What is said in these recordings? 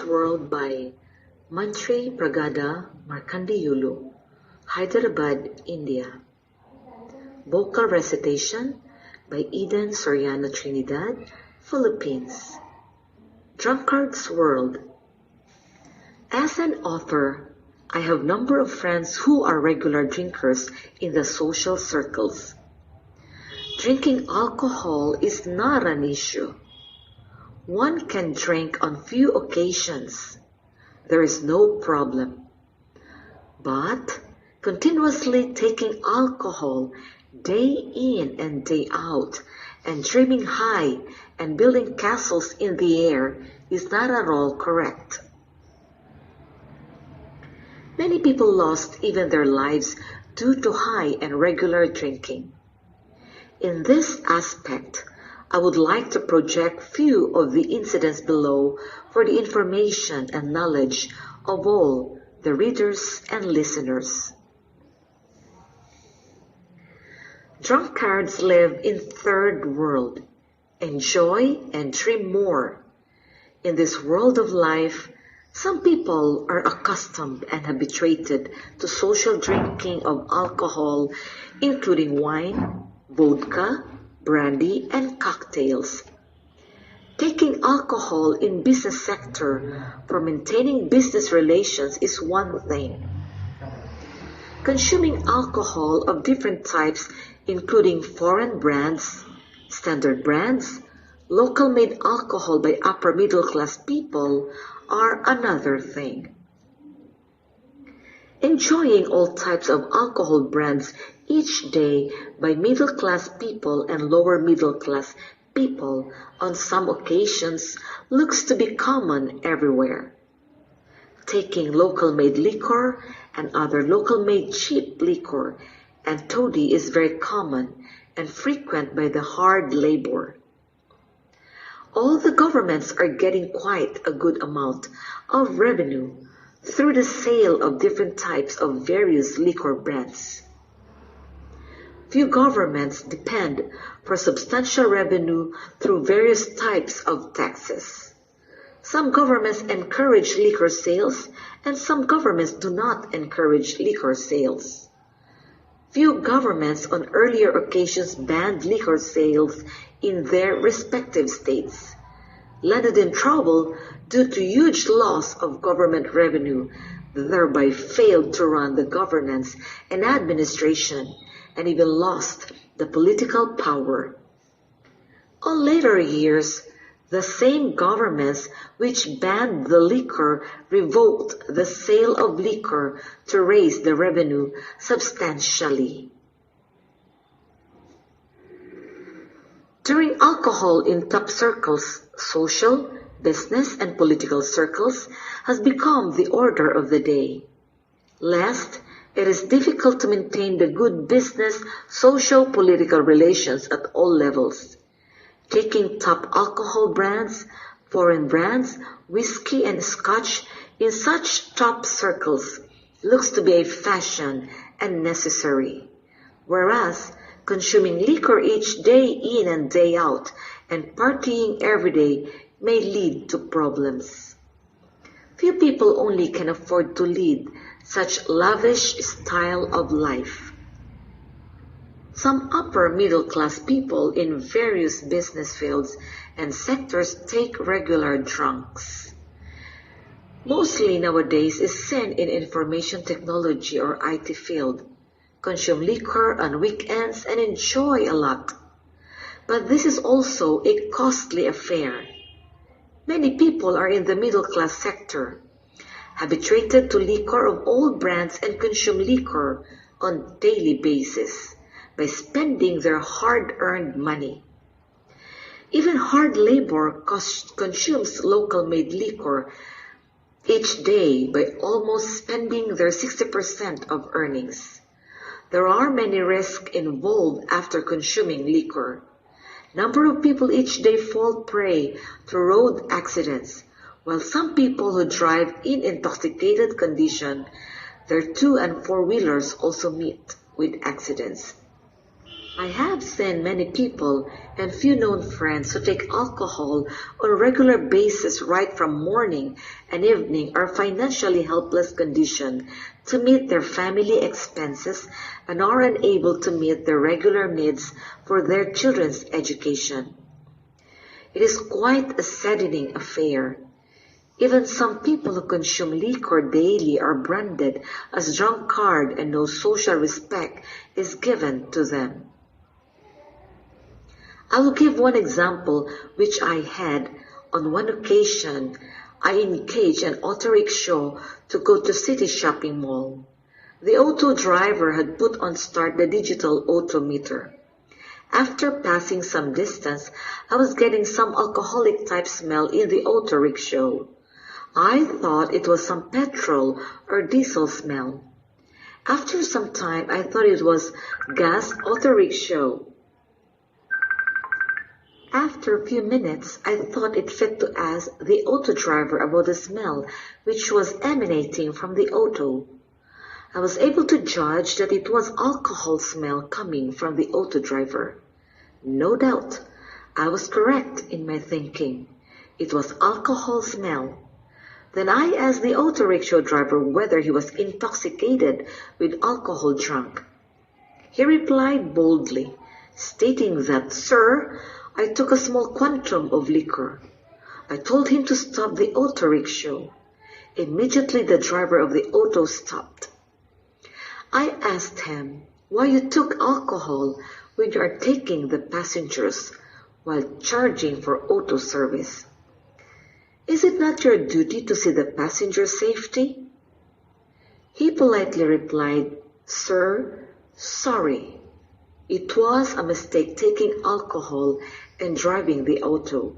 World by Mantri Pragada Markandeyulu, Hyderabad, India. Vocal recitation by Soriano, Trinidad, Philippines. Drunkard's World. As an author, I have a number of friends who are regular drinkers in the social circles. Drinking alcohol is not an issue. One can drink on few occasions. There is no problem. But continuously taking alcohol day in and day out and dreaming high and building castles in the air is not at all correct. Many people lost even their lives due to high and regular drinking. In this aspect, I would like to project few of the incidents below for the information and knowledge of all the readers and listeners. Drunkards live in third world, enjoy and dream more. In this world of life, some people are accustomed and habituated to social drinking of alcohol, including wine, vodka, brandy, and cocktails. Taking alcohol in business sector for maintaining business relations is one thing. Consuming alcohol of different types, including foreign brands, standard brands, local-made alcohol by upper middle-class people, are another thing. Enjoying all types of alcohol brands each day by middle-class people and lower middle-class people on some occasions looks to be common everywhere. Taking local-made liquor and other local-made cheap liquor and toddy is very common and frequent by the hard labor. All the governments are getting quite a good amount of revenue through the sale of different types of various liquor brands. Few governments depend for substantial revenue through various types of taxes. Some governments encourage liquor sales and some governments do not encourage liquor sales. Few governments on earlier occasions banned liquor sales in their respective states, landed in trouble due to huge loss of government revenue, thereby failed to run the governance and administration, and even lost the political power. On later years, the same governments which banned the liquor revoked the sale of liquor to raise the revenue substantially. During alcohol in top circles, social, business, and political circles has become the order of the day. Last, it is difficult to maintain the good business, social-political relations at all levels. Taking top alcohol brands, foreign brands, whiskey and scotch in such top circles looks to be a fashion and necessary, whereas consuming liquor each day in and day out and partying every day may lead to problems. Few people only can afford to lead such lavish style of life. Some upper middle class people in various business fields and sectors take regular drunks. Mostly nowadays is seen in information technology or IT field, consume liquor on weekends and enjoy a lot. But this is also a costly affair. Many people are in the middle class sector, habituated to liquor of all brands and consume liquor on daily basis by spending their hard-earned money. Even hard labor consumes local-made liquor each day by almost spending their 60% of earnings. There are many risks involved after consuming liquor. Number of people each day fall prey to road accidents, while some people who drive in intoxicated condition, their 2- and 4-wheelers also meet with accidents. I have seen many people and few known friends who take alcohol on a regular basis right from morning and evening or financially helpless condition to meet their family expenses and are unable to meet their regular needs for their children's education. It is quite a saddening affair. Even some people who consume liquor daily are branded as drunkard and no social respect is given to them. I will give one example which I had. On one occasion, I engaged an auto rickshaw to go to City Shopping Mall. The auto driver had put on start the digital odometer. After passing some distance, I was getting some alcoholic type smell in the auto rickshaw. I thought it was some petrol or diesel smell. After some time, I thought it was gas auto rickshaw. After a few minutes, I thought it fit to ask the auto driver about the smell which was emanating from the auto. I was able to judge that it was alcohol smell coming from the auto driver. No doubt, I was correct in my thinking. It was alcohol smell. Then I asked the auto rickshaw driver whether he was intoxicated with alcohol drunk. He replied boldly, stating that, "Sir, I took a small quantum of liquor." I told him to stop the auto rickshaw. Immediately the driver of the auto stopped. I asked him why you took alcohol when you are taking the passengers while charging for auto service. Is it not your duty to see the passenger's safety? He politely replied, "Sir, sorry. It was a mistake taking alcohol and driving the auto."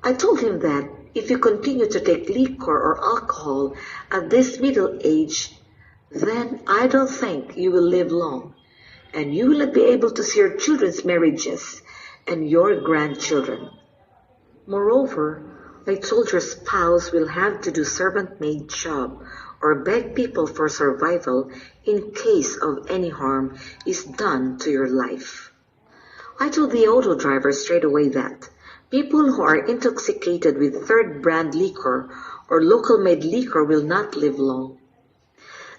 I told him that if you continue to take liquor or alcohol at this middle age, then I don't think you will live long, and you will not be able to see your children's marriages and your grandchildren. Moreover, I told your spouse will have to do servant maid job or beg people for survival in case of any harm is done to your life. I told the auto driver straight away that people who are intoxicated with third brand liquor or local made liquor will not live long.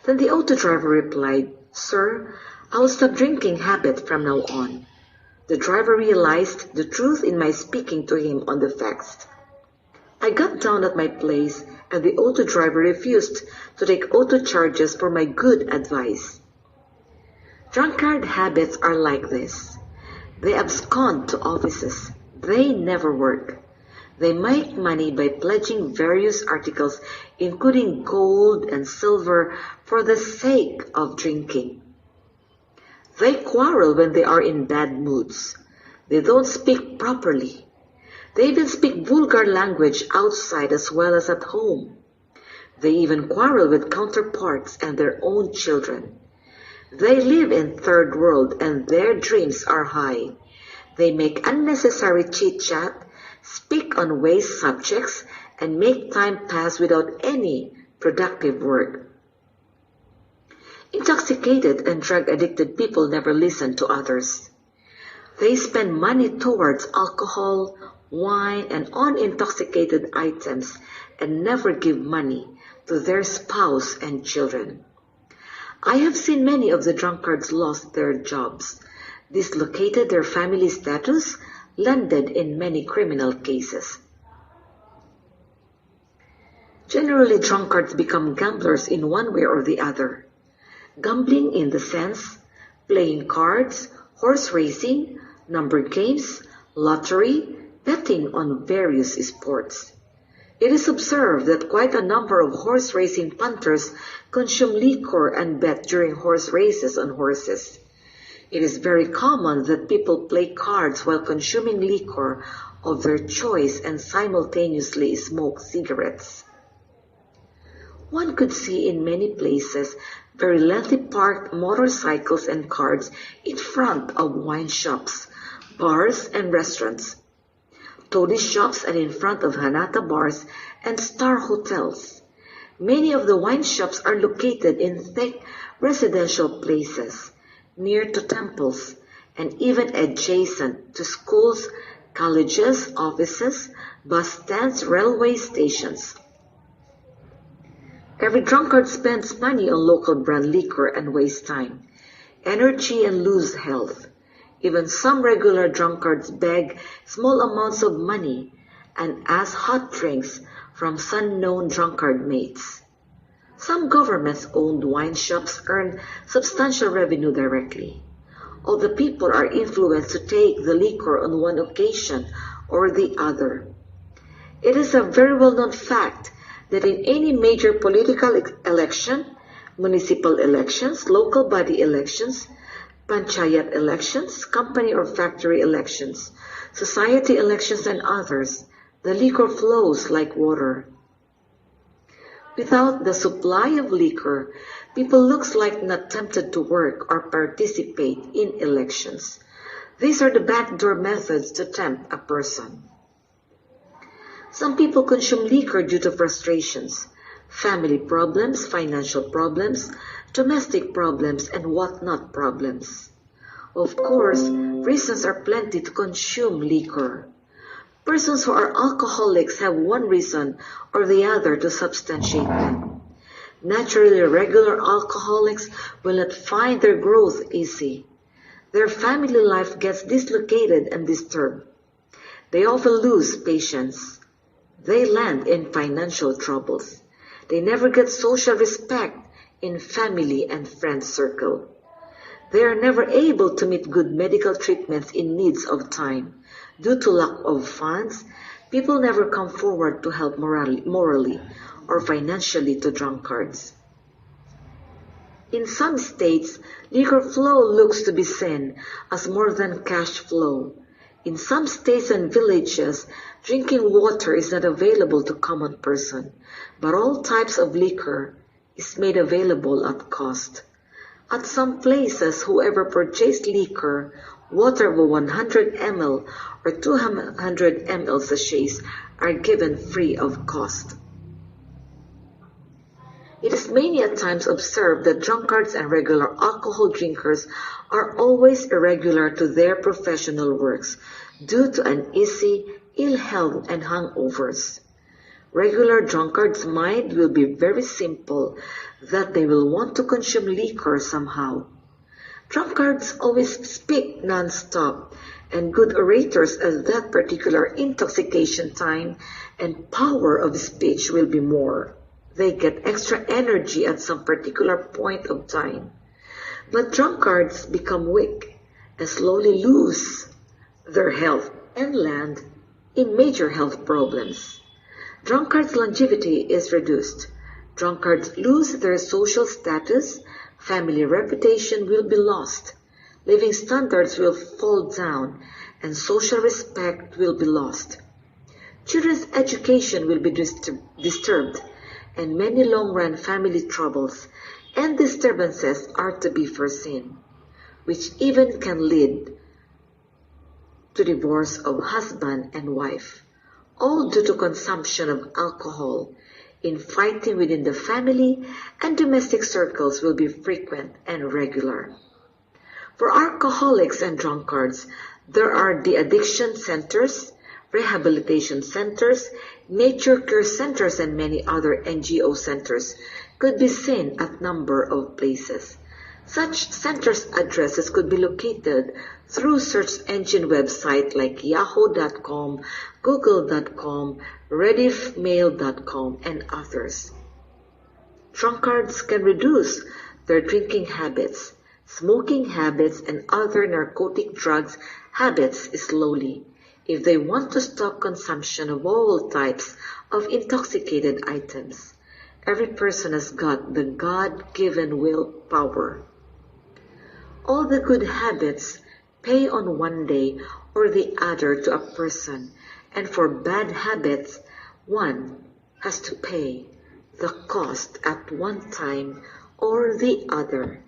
Then the auto driver replied, "Sir, I will stop drinking habit from now on." The driver realized the truth in my speaking to him on the facts. I got down at my place and the auto driver refused to take auto charges for my good advice. Drunkard habits are like this. They abscond to offices. They never work. They make money by pledging various articles, including gold and silver, for the sake of drinking. They quarrel when they are in bad moods. They don't speak properly. They even speak vulgar language outside as well as at home. They even quarrel with counterparts and their own children. They live in third world and their dreams are high. They make unnecessary chit-chat, speak on waste subjects, and make time pass without any productive work. Intoxicated and drug-addicted people never listen to others. They spend money towards alcohol, wine, and unintoxicated items and never give money to their spouse and children. I have seen many of the drunkards lost their jobs, dislocated their family status, landed in many criminal cases. Generally, drunkards become gamblers in one way or the other. Gambling in the sense, playing cards, horse racing, number games, lottery, betting on various sports. It is observed that quite a number of horse racing punters consume liquor and bet during horse races on horses. It is very common that people play cards while consuming liquor of their choice and simultaneously smoke cigarettes. One could see in many places very lengthy parked motorcycles and cars in front of wine shops, bars, and restaurants, toddy shops, and in front of Hanata bars and star hotels. Many of the wine shops are located in thick residential places, near to temples, and even adjacent to schools, colleges, offices, bus stands, railway stations. Every drunkard spends money on local brand liquor and wastes time, energy, and lose health. Even some regular drunkards beg small amounts of money and ask hot drinks from unknown drunkard mates. Some government-owned wine shops earn substantial revenue directly. All the people are influenced to take the liquor on one occasion or the other. It is a very well-known fact that in any major political election, municipal elections, local body elections, panchayat elections, company or factory elections, society elections, and others, the liquor flows like water. Without the supply of liquor, people looks like not tempted to work or participate in elections. These are the backdoor methods to tempt a person. Some people consume liquor due to frustrations, family problems, financial problems, domestic problems, and whatnot problems. Of course, reasons are plenty to consume liquor. Persons who are alcoholics have one reason or the other to substantiate them. Naturally, regular alcoholics will not find their growth easy. Their family life gets dislocated and disturbed. They often lose patience. They land in financial troubles. They never get social respect in family and friend circle. They are never able to meet good medical treatments in needs of time. Due to lack of funds, people never come forward to help morally or financially to drunkards. In some states, liquor flow looks to be seen as more than cash flow. In some states and villages, drinking water is not available to common person, but all types of liquor is made available at cost. At some places, whoever purchased liquor, water of 100 ml or 200 ml sachets are given free of cost. It is many a times observed that drunkards and regular alcohol drinkers are always irregular to their professional works due to uneasy, ill health, and hangovers. Regular drunkards' mind will be very simple, that they will want to consume liquor somehow. Drunkards always speak non-stop, and good orators at that particular intoxication time and power of speech will be more. They get extra energy at some particular point of time. But drunkards become weak and slowly lose their health and land in major health problems. Drunkards' longevity is reduced. Drunkards lose their social status, family reputation will be lost, living standards will fall down, and social respect will be lost. Children's education will be disturbed, and many long-run family troubles and disturbances are to be foreseen, which even can lead to divorce of husband and wife, all due to consumption of alcohol. Infighting within the family and domestic circles will be frequent and regular. For alcoholics and drunkards, there are the addiction centers, rehabilitation centers, nature care centers, and many other NGO centers could be seen at number of places. Such centers' addresses could be located through search engine websites like yahoo.com, google.com, rediffmail.com, and others. Drunkards can reduce their drinking habits, smoking habits, and other narcotic drugs habits slowly if they want to stop consumption of all types of intoxicated items. Every person has got the God-given willpower. All the good habits pay on one day or the other to a person, and for bad habits, one has to pay the cost at one time or the other.